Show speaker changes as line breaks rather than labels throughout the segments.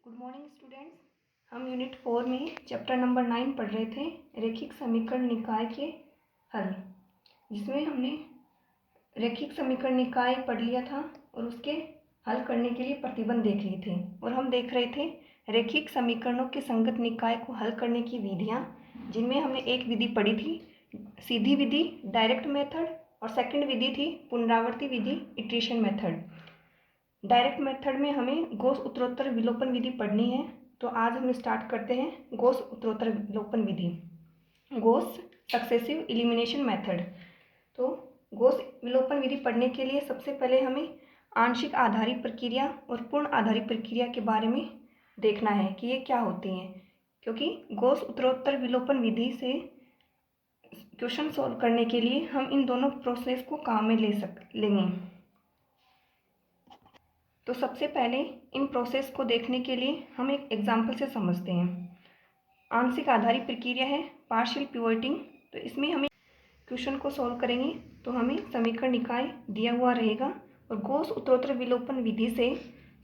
Good morning students. हम unit 4 में chapter number 9 पढ़ रहे थे, रैखिक समीकरण निकाय के हल, जिसमें हमने रैखिक समीकरण निकाय पढ़ लिया था और उसके हल करने के लिए प्रतिबंध देख लिए थे। और हम देख रहे थे रैखिक समीकरणों के संगत निकाय को हल करने की विधियाँ, जिनमें हमने एक विधि पढ़ी थी सीधी विधि डायरेक्ट मेथड, और सेकंड विधि थी पुनरावर्ती विधि इटरेशन मेथड। डायरेक्ट मेथड में हमें गॉस उत्तरोत्तर विलोपन विधि पढ़नी है, तो आज हम स्टार्ट करते हैं गॉस उत्तरोत्तर विलोपन विधि, गॉस सक्सेसिव एलिमिनेशन मेथड। तो गॉस विलोपन विधि पढ़ने के लिए सबसे पहले हमें आंशिक आधारित प्रक्रिया और पूर्ण आधारित प्रक्रिया के बारे में देखना है कि ये क्या होती हैं, क्योंकि गॉस उत्तरोत्तर विलोपन विधि से क्वेश्चन सॉल्व करने के लिए हम इन दोनों प्रोसेस को काम में लेंगे। तो सबसे पहले इन प्रोसेस को देखने के लिए हम एक एग्जाम्पल से समझते हैं। आंशिक आधारित प्रक्रिया है पार्शियल पिवोटिंग। तो इसमें हमें क्वेश्चन को सॉल्व करेंगे तो हमें समीकरण निकाय दिया हुआ रहेगा, और गॉस उत्तरोत्तर विलोपन विधि से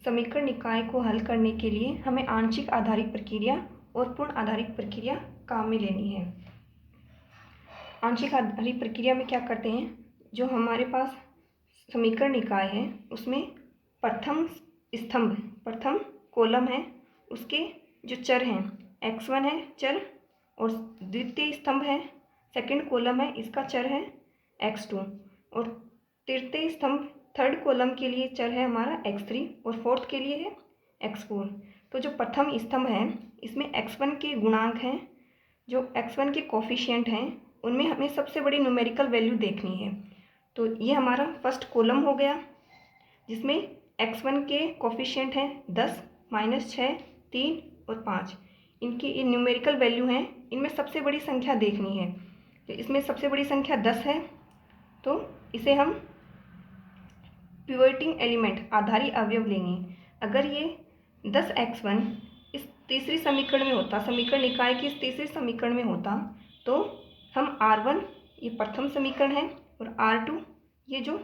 समीकरण निकाय को हल करने के लिए हमें आंशिक आधारित प्रक्रिया और पूर्ण आधारित प्रक्रिया काम में लेनी है। आंशिक आधारित प्रक्रिया में क्या करते हैं, जो हमारे पास समीकरण निकाय है उसमें प्रथम कॉलम है, उसके जो चर हैं x1 है चर, और द्वितीय स्तंभ है सेकंड कॉलम है, इसका चर है x2, और तृतीय स्तंभ थर्ड कॉलम के लिए चर है हमारा x3, और फोर्थ के लिए है x4। तो जो प्रथम स्तंभ है इसमें x1 के गुणांक हैं, जो x1 के कोफिशिएंट हैं, उनमें हमें सबसे बड़ी न्यूमेरिकल वैल्यू देखनी है। तो ये हमारा फर्स्ट कॉलम हो गया, जिसमें x1 के कोफिशिएंट हैं 10, -6, 3 और 5। इनकी ये न्यूमेरिकल वैल्यू हैं, इनमें सबसे बड़ी संख्या देखनी है। तो इसमें सबसे बड़ी संख्या 10 है, तो इसे हम पिवोटिंग एलिमेंट आधारी अवयव लेंगे। अगर ये 10x1 इस तीसरी समीकरण में होता, समीकरण निकाय की इस तीसरी समीकरण में होता, तो हम R1 ये प्रथम समीकरण है और R2 ये जो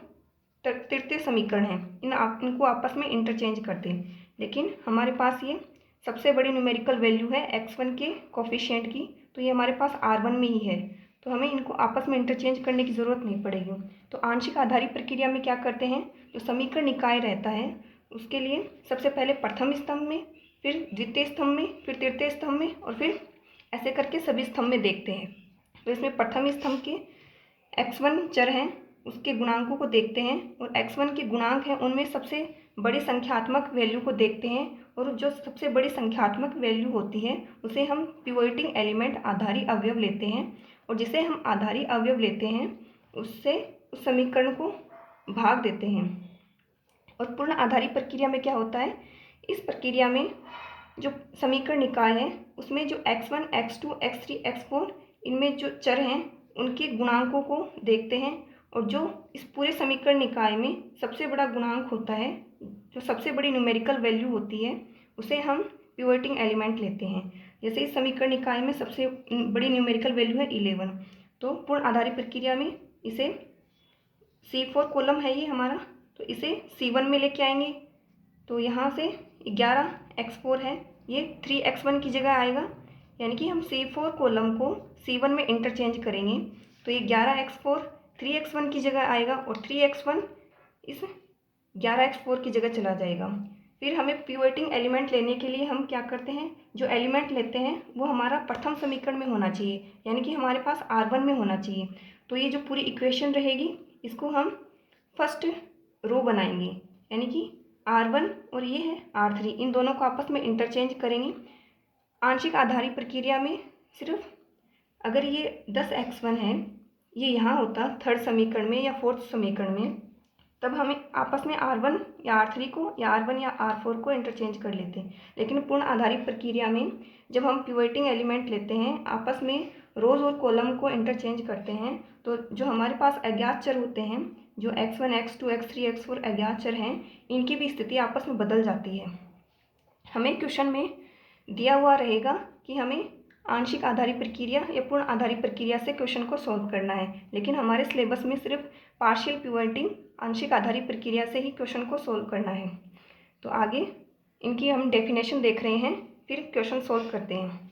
तृतीय समीकरण है, इनको आपस में इंटरचेंज करते हैं। लेकिन हमारे पास ये सबसे बड़ी न्यूमेरिकल वैल्यू है x1 के कोफिशिएंट की, तो ये हमारे पास R1 में ही है, तो हमें इनको आपस में इंटरचेंज करने की ज़रूरत नहीं पड़ेगी। तो आंशिक आधारित प्रक्रिया में क्या करते हैं, जो समीकरण निकाय रहता है उसके लिए सबसे पहले प्रथम स्तंभ में, फिर द्वितीय स्तंभ में, फिर तृतीय स्तंभ में, और फिर ऐसे करके सभी स्तंभ में देखते हैं। तो इसमें प्रथम स्तंभ के x1 चर हैं, उसके गुणांकों को देखते हैं, और x1 के गुणांक हैं उनमें सबसे बड़ी संख्यात्मक वैल्यू को देखते हैं, और जो सबसे बड़ी संख्यात्मक वैल्यू होती है उसे हम पिवोटिंग एलिमेंट आधारी अवयव लेते हैं, और जिसे हम आधारी अवयव लेते हैं उससे उस समीकरण को भाग देते हैं। और पूर्ण आधारी प्रक्रिया में क्या होता है, इस प्रक्रिया में जो समीकरण निकाय है उसमें जो x1, x2, x3, x4 इनमें जो चर हैं उनके गुणांकों को देखते हैं, और जो इस पूरे समीकरण निकाय में सबसे बड़ा गुणांक होता है, जो सबसे बड़ी न्यूमेरिकल वैल्यू होती है, उसे हम पिवोटिंग एलिमेंट लेते हैं। जैसे इस समीकरण निकाय में सबसे बड़ी न्यूमेरिकल वैल्यू है 11, तो पूर्ण आधारित प्रक्रिया में इसे C4 कॉलम है ये हमारा, तो इसे C1 में लेके आएंगे। तो यहाँ से 11x4 है, ये 3x1 की जगह आएगा, यानी कि हम C4 कॉलम को C1 में इंटरचेंज करेंगे, तो ये 11x4 3x1 की जगह आएगा, और 3x1 इस 11x4 की जगह चला जाएगा। फिर हमें पिवोटिंग एलिमेंट लेने के लिए हम क्या करते हैं, जो एलिमेंट लेते हैं वो हमारा प्रथम समीकरण में होना चाहिए, यानी कि हमारे पास R1 में होना चाहिए। तो ये जो पूरी इक्वेशन रहेगी इसको हम फर्स्ट रो बनाएंगे, यानी कि R1 और ये है R3, इन दोनों को आपस में इंटरचेंज करेंगे। आंशिक आधारित प्रक्रिया में सिर्फ अगर ये 10x1 है, ये यहाँ होता थर्ड समीकरण में या फोर्थ समीकरण में, तब हमें आपस में R1 या R3 को या R1 या R4 को इंटरचेंज कर लेते हैं। लेकिन पूर्ण आधारित प्रक्रिया में जब हम पिवोटिंग एलिमेंट लेते हैं, आपस में रोज और कॉलम को इंटरचेंज करते हैं, तो जो हमारे पास अज्ञात चर होते हैं, जो x1, x2, x3, x4 अज्ञात चर हैं, इनकी भी स्थिति आपस में बदल जाती है। हमें क्वेश्चन में दिया हुआ रहेगा कि हमें आंशिक आधारित प्रक्रिया या पूर्ण आधारित प्रक्रिया से क्वेश्चन को सॉल्व करना है, लेकिन हमारे सिलेबस में सिर्फ पार्शियल पिवोटिंग आंशिक आधारित प्रक्रिया से ही क्वेश्चन को सॉल्व करना है। तो आगे इनकी हम डेफिनेशन देख रहे हैं, फिर क्वेश्चन सॉल्व करते हैं।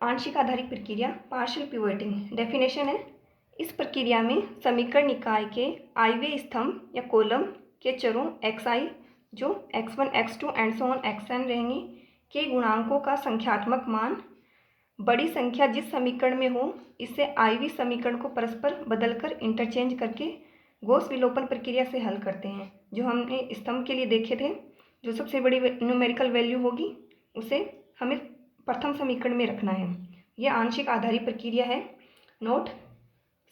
आंशिक आधारित प्रक्रिया पार्शियल पिवोटिंग। डेफिनेशन है, इस प्रक्रिया में समीकरण निकाय के आइवे स्तंभ या कॉलम के चरों xi जो x1 x2 and so on xn रहेंगे के गुणांकों का संख्यात्मक मान बड़ी संख्या जिस समीकरण में हो इससे आईवी समीकरण को परस्पर बदलकर इंटरचेंज करके गॉस विलोपन प्रक्रिया से हल करते हैं। जो हमने स्तंभ के लिए देखे थे, जो सबसे बड़ी न्यूमेरिकल वैल्यू होगी उसे हमें प्रथम समीकरण में रखना है। यह आंशिक आधारी प्रक्रिया है। नोट,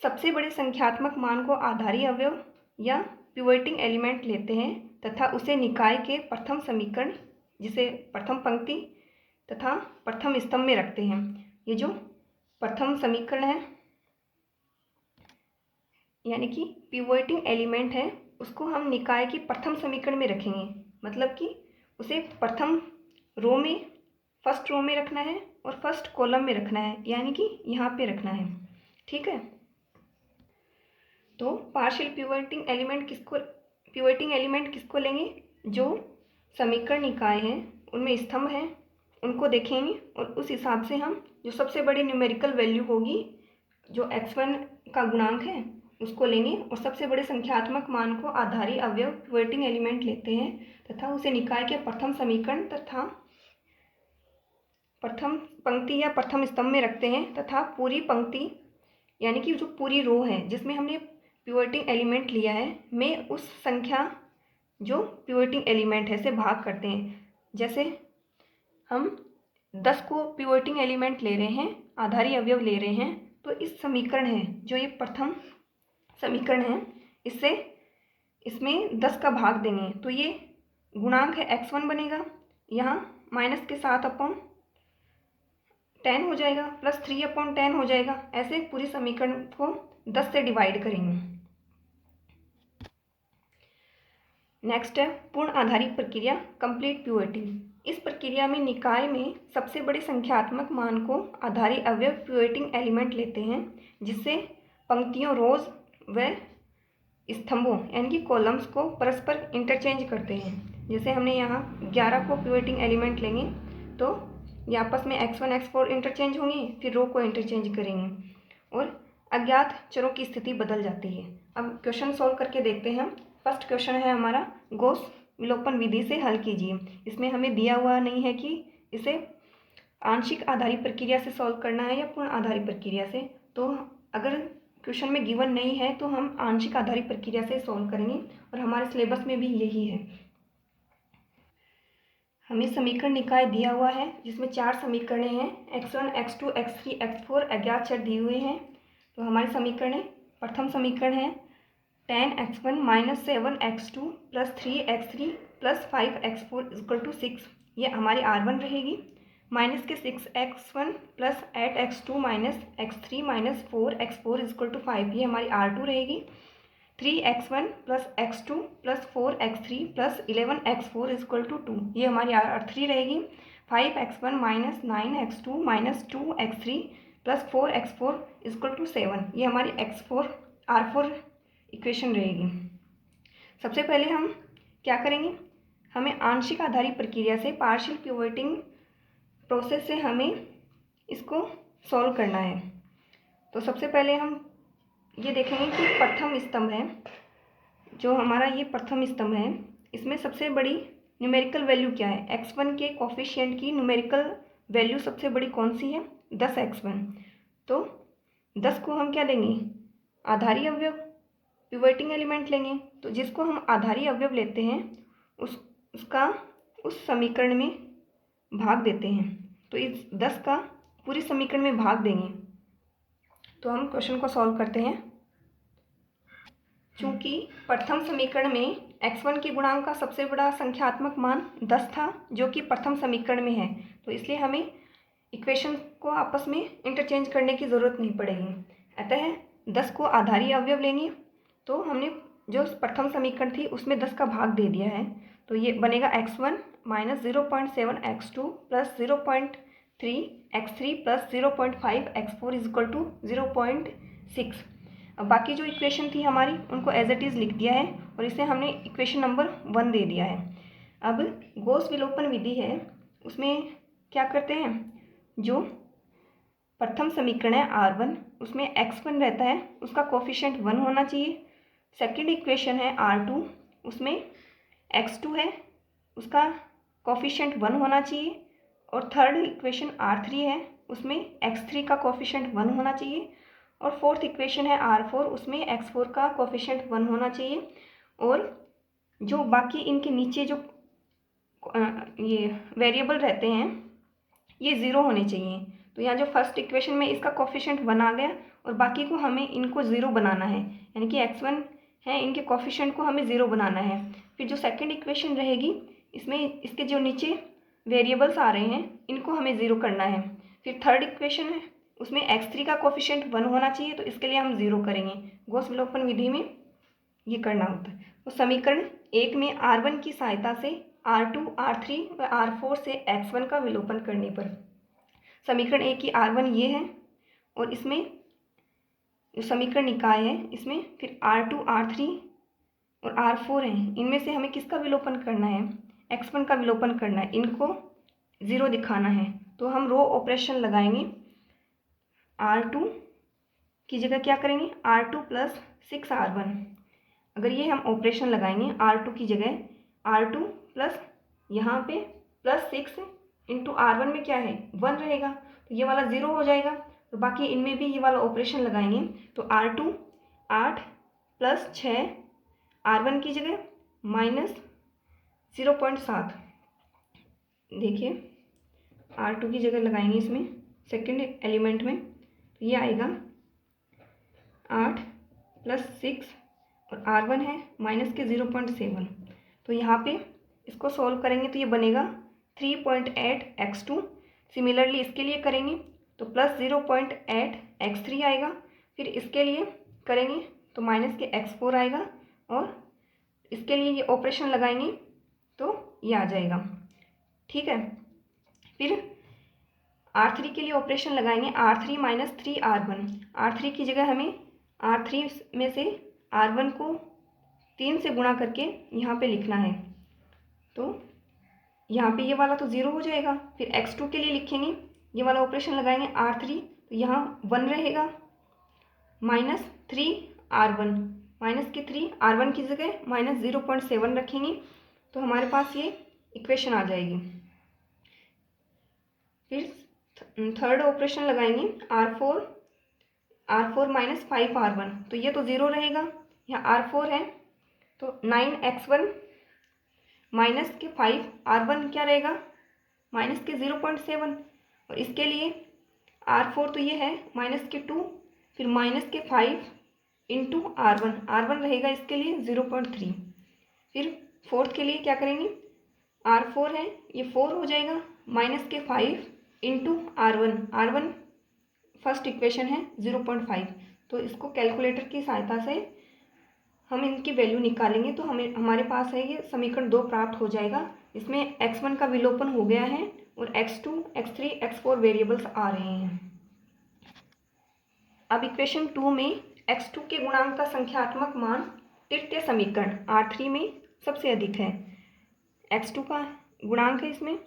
सबसे बड़े संख्यात्मक मान को आधारी अवयव या पिवोटिंग एलिमेंट लेते हैं तथा उसे निकाय के प्रथम समीकरण जिसे प्रथम पंक्ति तथा प्रथम स्तंभ में रखते हैं। ये जो प्रथम समीकरण है यानी कि पिवोटिंग एलिमेंट है, उसको हम निकाय की प्रथम समीकरण में रखेंगे। मतलब कि उसे प्रथम रो में, फर्स्ट रो में रखना है और फर्स्ट कॉलम में रखना है, यानी कि यहाँ पे रखना है। ठीक है, तो पार्शियल पिवोटिंग एलिमेंट किसको लेंगे? जो समीकरण निकाय हैं उनमें स्तंभ हैं उनको देखेंगे और उस हिसाब से हम जो सबसे बड़ी न्यूमेरिकल वैल्यू होगी, जो x1 का गुणांक है, उसको लेंगे और सबसे बड़े संख्यात्मक मान को आधारी अवयव पिवोटिंग एलिमेंट लेते हैं तथा उसे निकाय के प्रथम समीकरण तथा प्रथम पंक्ति या प्रथम स्तंभ में रखते हैं तथा पूरी पंक्ति यानी कि जो पूरी रो है जिसमें हमने पिवोटिंग एलिमेंट लिया है में उस संख्या जो पिवोटिंग एलिमेंट है से भाग करते हैं। जैसे हम 10 को पिवोटिंग एलिमेंट ले रहे हैं, आधारी अवयव ले रहे हैं, तो इस समीकरण है जो ये प्रथम समीकरण है, इससे इसमें 10 का भाग देंगे तो ये गुणांक है x1 बनेगा, यहाँ माइनस के साथ अपॉन 10 हो जाएगा, प्लस 3/10 हो जाएगा। ऐसे पूरी समीकरण को 10 से डिवाइड करेंगे। नेक्स्ट है पूर्ण आधारित प्रक्रिया कंप्लीट पिवोटिंग। इस प्रक्रिया में निकाय में सबसे बड़े संख्यात्मक मान को आधारी अवयव पिवोटिंग एलिमेंट लेते हैं जिससे पंक्तियों, रोज व स्तंभों यानी कि कॉलम्स को परस्पर इंटरचेंज करते हैं। जैसे हमने यहाँ 11 को पिवोटिंग एलिमेंट लेंगे तो ये आपस में x1 x4 इंटरचेंज होंगे, फिर रो को इंटरचेंज करेंगे और अज्ञात चरों की स्थिति बदल जाती है। अब क्वेश्चन सॉल्व करके देखते हैं। फर्स्ट क्वेश्चन है हमारा, गॉस विलोपन विधि से हल कीजिए। इसमें हमें दिया हुआ नहीं है कि इसे आंशिक आधारी प्रक्रिया से सॉल्व करना है या पूर्ण आधारी प्रक्रिया से। तो अगर क्वेश्चन में गिवन नहीं है तो हम आंशिक आधारी प्रक्रिया से सॉल्व करेंगे और हमारे सिलेबस में भी यही है। हमें समीकरण निकाय दिया हुआ है जिसमें 4 समीकरण हैं, x1 x2 x3 x4 अज्ञात चर दिए हुए हैं। तो हमारे समीकरण है, प्रथम समीकरण है 10x1 - 7x2 + 3x3 + 5x4 = 6। ये हमारी R1 रहेगी। माइनस के 6x1 + 8x2 - x3 - 4x4 = 5, ये हमारी R2 रहेगी। 3x1 + x2 + 4x3 + 11x4 = 2, ये हमारी R3 रहेगी। 5x1 - 9x2 - 2x3 + 4x4 = 7, ये हमारी R4 इक्वेशन रहेगी। सबसे पहले हम क्या करेंगे, हमें आंशिक आधारी प्रक्रिया से पार्शियल पिवोटिंग प्रोसेस से हमें इसको सॉल्व करना है। तो सबसे पहले हम ये देखेंगे कि प्रथम स्तंभ है, जो हमारा ये प्रथम स्तंभ है, इसमें सबसे बड़ी न्यूमेरिकल वैल्यू क्या है? x1 के कोफिशिएंट की न्यूमेरिकल वैल्यू सबसे बड़ी कौन सी है? 10x1। तो 10 को हम क्या लेंगे? आधारी अवयव पिवोटिंग एलिमेंट लेंगे। तो जिसको हम आधारी अवयव लेते हैं उसका उस समीकरण में भाग देते हैं। तो इस 10 का पूरी समीकरण में भाग देंगे। तो हम क्वेश्चन को सॉल्व करते हैं। चूँकि प्रथम समीकरण में x1 के गुणांक का सबसे बड़ा संख्यात्मक मान 10 था, जो कि प्रथम समीकरण में है, तो इसलिए हमें इक्वेशन को आपस में इंटरचेंज करने की ज़रूरत नहीं पड़ेगी। अतः 10 को आधारी अवयव लेंगे। तो हमने जो प्रथम समीकरण थी उसमें 10 का भाग दे दिया है, तो ये बनेगा x1 - 0.7x2 + 0.3x3 + 0.5x4 = 0.6। अब बाकी जो इक्वेशन थी हमारी उनको एज इट इज़ लिख दिया है और इसे हमने इक्वेशन नंबर 1 दे दिया है। अब गॉस विलोपन विधि है, उसमें क्या करते हैं, जो प्रथम समीकरण है R1 उसमें x1 रहता है, उसका कोफिशिएंट 1 होना चाहिए। सेकंड इक्वेशन है R2 उसमें x2 है, उसका कोफिशिएंट 1 होना चाहिए। और थर्ड इक्वेशन R3 है, उसमें x3 का कोफिशिएंट 1 होना चाहिए। और फोर्थ इक्वेशन है R4 उसमें x4 का कोफिशिएंट 1 होना चाहिए। और जो बाकी इनके नीचे जो ये वेरिएबल रहते हैं ये ज़ीरो होने चाहिए। तो यहाँ जो फर्स्ट इक्वेशन में इसका कोफिशिएंट 1 आ गया और बाकी को हमें इनको ज़ीरो बनाना है, यानी कि x1 है इनके कोफिशिएंट को हमें ज़ीरो बनाना है। फिर जो सेकंड इक्वेशन रहेगी इसमें इसके जो नीचे वेरिएबल्स आ रहे हैं इनको हमें ज़ीरो करना है। फिर थर्ड इक्वेशन है उसमें x3 का कोफिशिएंट 1 होना चाहिए, तो इसके लिए हम ज़ीरो करेंगे। गॉस विलोपन विधि में ये करना होता है। तो समीकरण 1 में R1 की सहायता से R2, R3 व R4 से x1 का विलोपन करने पर समीकरण 1 की R1 ये है और इसमें जो समीकरण निकाय है इसमें फिर R2, R3 और R4 हैं, इनमें से हमें किसका विलोपन करना है, x1 का विलोपन करना है, इनको ज़ीरो दिखाना है। तो हम रो ऑपरेशन लगाएंगे। R2 की जगह क्या करेंगे, R2 + 6R1। अगर ये हम ऑपरेशन लगाएंगे R2 की जगह R2 प्लस यहाँ पे +6 इंटू R1 में क्या है 1 रहेगा, तो ये वाला ज़ीरो हो जाएगा। तो बाकी इनमें भी ये वाला ऑपरेशन लगाएंगे तो R2 8 + 6 R1 की जगह -0.7। देखिए R2 की जगह लगाएंगे इसमें सेकंड एलिमेंट में, तो ये आएगा 8 + 6 और R1 है -0.7। तो यहाँ पे इसको सॉल्व करेंगे तो ये बनेगा 3.8x2। सिमिलरली इसके लिए करेंगे तो +0.8 x3 आएगा। फिर इसके लिए करेंगे तो -x4 आएगा और इसके लिए ये ऑपरेशन लगाएंगे तो ये आ जाएगा। ठीक है, फिर R3 के लिए ऑपरेशन लगाएंगे R3 - 3R1। R3 की जगह हमें R3 में से R1 को 3 से गुणा करके यहाँ पे लिखना है, तो यहाँ पे ये वाला तो ज़ीरो हो जाएगा। फिर x2 के लिए लिखेंगे, ये वाला ऑपरेशन लगाएंगे R3 तो यहाँ 1 रहेगा -3R1 -3R1 की जगह -0.7 रखेंगे तो हमारे पास ये इक्वेशन आ जाएगी। फिर थर्ड ऑपरेशन लगाएंगे R4 - 5R1, तो ये तो ज़ीरो रहेगा। यहाँ R4 है तो 9x1 -5 R1 क्या रहेगा -0.7। और इसके लिए R4 तो ये है -2 फिर -5 इंटू R1 रहेगा इसके लिए 0.3। फिर फोर्थ के लिए क्या करेंगे, R4 है ये 4 हो जाएगा -5 इंटू R1 फर्स्ट इक्वेशन है 0.5। तो इसको कैलकुलेटर की सहायता से हम इनकी वैल्यू निकालेंगे तो हमारे पास है ये समीकरण 2 प्राप्त हो जाएगा। इसमें x1 का विलोपन हो गया है और x2, x3, x4 वेरिएबल्स आ रहे हैं। अब इक्वेशन 2 में x2 के गुणांक का संख्यात्मक मान तृतीय समीकरण R3 में सबसे अधिक है। x2 का गुणांक है इसमें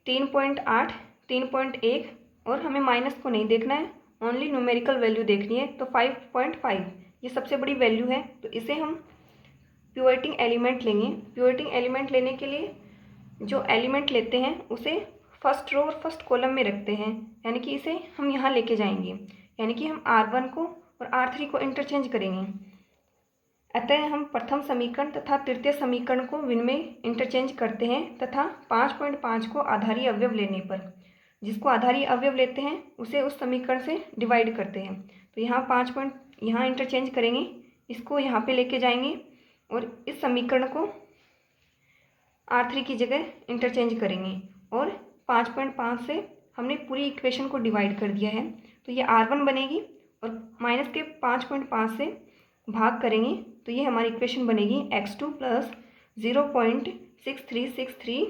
3.8, 3.1 और हमें माइनस को नहीं देखना है, ओनली न्यूमेरिकल वैल्यू देखनी है। तो 5.5 ये सबसे बड़ी वैल्यू है, तो इसे हम पिवोटिंग एलिमेंट लेंगे। पिवोटिंग एलिमेंट लेने के लिए जो एलिमेंट लेते हैं उसे फर्स्ट रो और फर्स्ट कॉलम में रखते हैं, यानी कि इसे हम यहाँ लेके जाएंगे, यानी कि हम R1 को और R3 को इंटरचेंज करेंगे। अतः हम प्रथम समीकरण तथा तृतीय समीकरण को विनमें इंटरचेंज करते हैं तथा 5.5 को आधारी अवयव लेने पर जिसको आधारी अवयव लेते हैं उसे उस समीकरण से डिवाइड करते हैं। तो यहाँ 5 यहाँ इंटरचेंज करेंगे, इसको यहाँ पे लेके जाएंगे और इस समीकरण को R3 की जगह इंटरचेंज करेंगे और 5.5 से हमने पूरी इक्वेशन को डिवाइड कर दिया है। तो ये R1 बनेगी और माइनस के 5.5 से भाग करेंगे तो ये हमारी इक्वेशन बनेगी x2 + 0.6363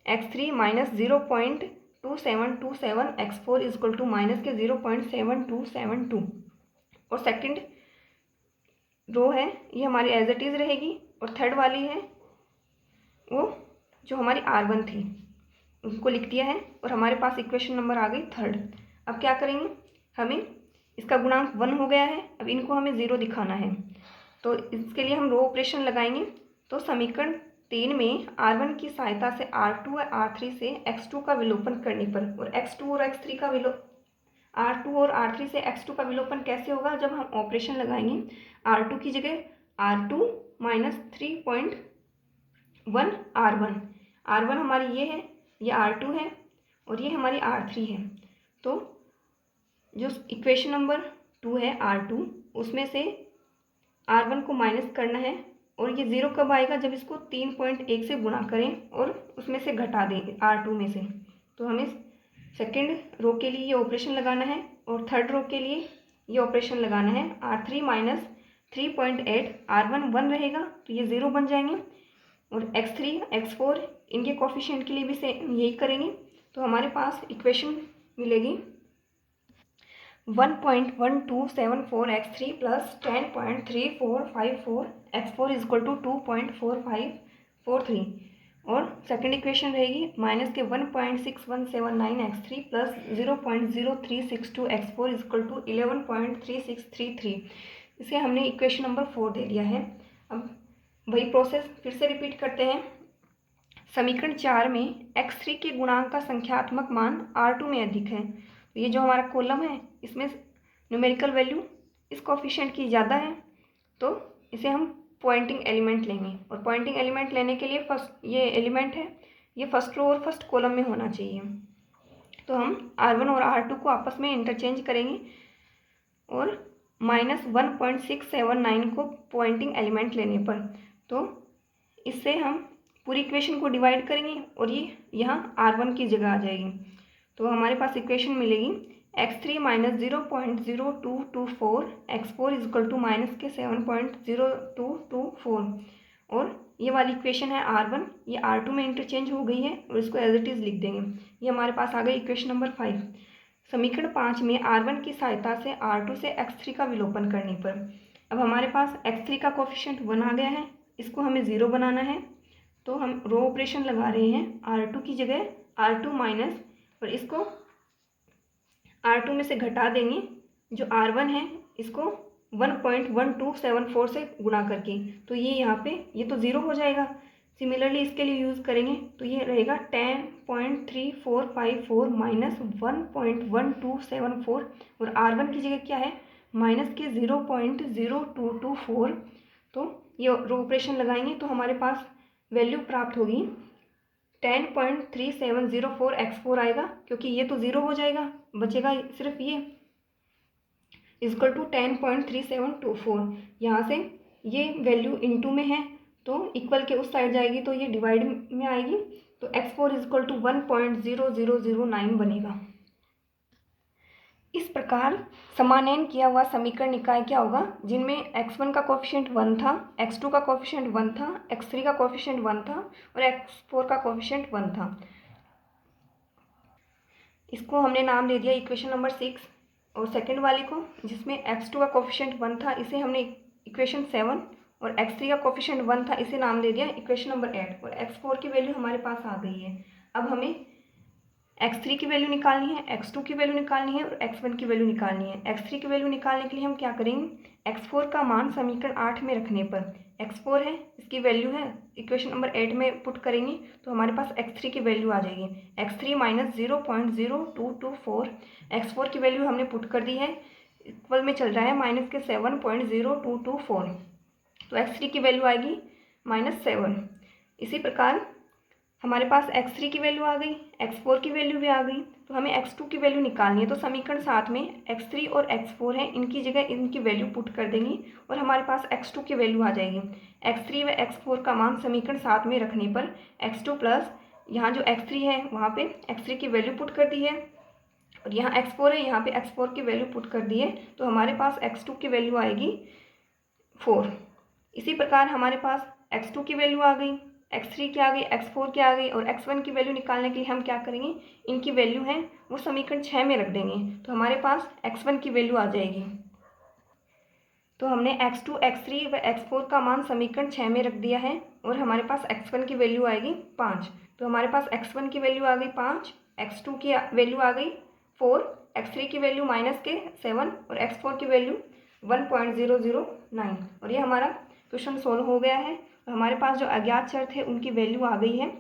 x3 - 0.2727 x4 = -0.7272। और सेकंड रो है ये हमारी एज इट इज़ रहेगी और थर्ड वाली है वो जो हमारी R1 थी उनको लिख दिया है और हमारे पास इक्वेशन नंबर आ गई थर्ड। अब क्या करेंगे, हमें इसका गुणांक 1 हो गया है, अब इनको हमें 0 दिखाना है, तो इसके लिए हम रो ऑपरेशन लगाएंगे। तो समीकरण 3 में R1 की सहायता से R2 और R3 से X2 का विलोपन करने पर, और X2 और X3 का R2 और R3 से X2 का विलोपन कैसे होगा, जब हम ऑपरेशन लगाएंगे R2 की जगह R2 माइनस 3.1 R1 हमारी ये है, ये R2 है और ये हमारी R3 है। तो जो इक्वेशन नंबर 2 है R2, उसमें से R1 को माइनस करना है और ये 0 कब आएगा, जब इसको 3.1 से गुणा करें और उसमें से घटा दें R2 में से। तो हमें सेकेंड रो के लिए ये ऑपरेशन लगाना है और थर्ड रो के लिए ये ऑपरेशन लगाना है। R3 माइनस 3.8 R1 1 रहेगा तो ये 0 बन जाएंगे, और X3 X4 इनके कोफिशिएंट के लिए भी सेम यही करेंगे। तो हमारे पास इक्वेशन मिलेगी 1.1274 X3 plus 10.3454 X4 is equal to 2.4543, और सेकेंड इक्वेशन रहेगी माइनस के 1.6179 X3 plus 0.0362 X4 is equal to 11.3633। इसे हमने इक्वेशन नंबर 4 दे दिया है। अब वही प्रोसेस फिर से रिपीट करते हैं। समीकरण 4 में X3 के गुणांक का संख्यात्मक मान R2 में अधिक है, तो ये जो हमारा कॉलम है इसमें न्यूमेरिकल वैल्यू इस कोफिशिएंट की ज़्यादा है, तो इसे हम पॉइंटिंग एलिमेंट लेंगे, और पॉइंटिंग एलिमेंट लेने के लिए फर्स्ट ये एलिमेंट है ये फर्स्ट रो और फर्स्ट कॉलम में होना चाहिए। तो हम R1 और R2 को आपस में इंटरचेंज करेंगे और माइनस 1.679 को पॉइंटिंग एलिमेंट लेने पर, तो इससे हम पूरी इक्वेशन को डिवाइड करेंगे और ये यहाँ R1 की जगह आ जाएगी। तो हमारे पास इक्वेशन मिलेगी X3 minus 0.0224 X4 is equal to minus के 7.0224, और ये वाली इक्वेशन है R1, ये R2 में इंटरचेंज हो गई है और इसको एज इट इज़ लिख देंगे। ये हमारे पास आ गई इक्वेशन नंबर 5। समीकरण 5 में R1 की सहायता से R2 से X3 का विलोपन करने पर, अब हमारे पास X3 का कोफिशिएंट 1 आ गया है, इसको हमें 0 बनाना है, तो हम रो ऑपरेशन लगा रहे हैं R2 की जगह R2 माइनस, और इसको R2 में से घटा देंगे जो R1 है इसको 1.1274 से गुणा करके, तो ये यहाँ पे ये तो 0 हो जाएगा। सिमिलरली इसके लिए यूज़ करेंगे तो ये रहेगा 10.3454 माइनस 1.1274, और R1 की जगह क्या है माइनस के 0.0224। तो ये रो ऑपरेशन लगाएंगे तो हमारे पास वैल्यू प्राप्त होगी 10.3704 X4 आएगा, क्योंकि ये तो 0 हो जाएगा, बचेगा सिर्फ ये इक्वल टू 10.3724। यहाँ से ये वैल्यू इनटू में है तो इक्वल के उस साइड जाएगी तो ये डिवाइड में आएगी, तो X4 इक्वल टू 1.0009 बनेगा। इस प्रकार समानयन किया हुआ समीकरण निकाय क्या होगा, जिनमें X1 का कोफिशिएंट 1 था, X2 का कोफिशिएंट 1 था, X3 का कोफिशिएंट 1 था और X4 का कोफिशिएंट 1 था। इसको हमने नाम दे दिया इक्वेशन नंबर 6, और सेकंड वाली को जिसमें X2 का कोफिशिएंट 1 था इसे हमने इक्वेशन 7, और X3 का कोफिशिएंट 1 था इसे नाम दे दिया इक्वेशन नंबर 8, और X4 की वैल्यू हमारे पास आ गई है। अब हमें X3 की वैल्यू निकालनी है, X2 की वैल्यू निकालनी है और X1 की वैल्यू निकालनी है। X3 की वैल्यू निकालने के लिए हम क्या करेंगे, X4 का मान समीकरण 8 में रखने पर, X4 है इसकी वैल्यू है इक्वेशन नंबर 8 में पुट करेंगे तो हमारे पास X3 की वैल्यू आ जाएगी X3 माइनस 0.0224। X4 की वैल्यू हमने पुट कर दी है, इक्वल में चल रहा है माइनस के 7.0224, तो X3 की वैल्यू आएगी -7। इसी प्रकार हमारे पास X3 की वैल्यू आ गई, X4 की वैल्यू भी आ गई, तो हमें X2 की वैल्यू निकालनी है। तो समीकरण 7 में X3 और X4 है, इनकी जगह इनकी वैल्यू पुट कर देंगे और हमारे पास X2 की वैल्यू आ जाएगी। X3 व X4 का मान समीकरण 7 में रखने पर X2 प्लस यहाँ जो X3 है वहाँ पे X3 की वैल्यू पुट कर दी है, और यहाँ X4 है यहाँ पे X4 की वैल्यू पुट कर दी है, तो हमारे पास X2 की वैल्यू आएगी 4। इसी प्रकार हमारे पास X2 की वैल्यू आ गई, X3 की आ गई, X4 की आ गई, और X1 की वैल्यू निकालने के लिए हम क्या करेंगे, इनकी वैल्यू है वो समीकरण 6 में रख देंगे, तो हमारे पास X1 की वैल्यू आ जाएगी तो हमने x2, x3 व x4 का मान समीकरण 6 में रख दिया है और हमारे पास x1 की वैल्यू आएगी 5। तो हमारे पास x1 की वैल्यू आ गई 5, x2 की वैल्यू आ गई 4, x3 की वैल्यू -7 और x4 की वैल्यू 1.009। और ये हमारा क्वेश्चन सोल्व हो गया है और हमारे पास जो अज्ञात चर थे उनकी वैल्यू आ गई है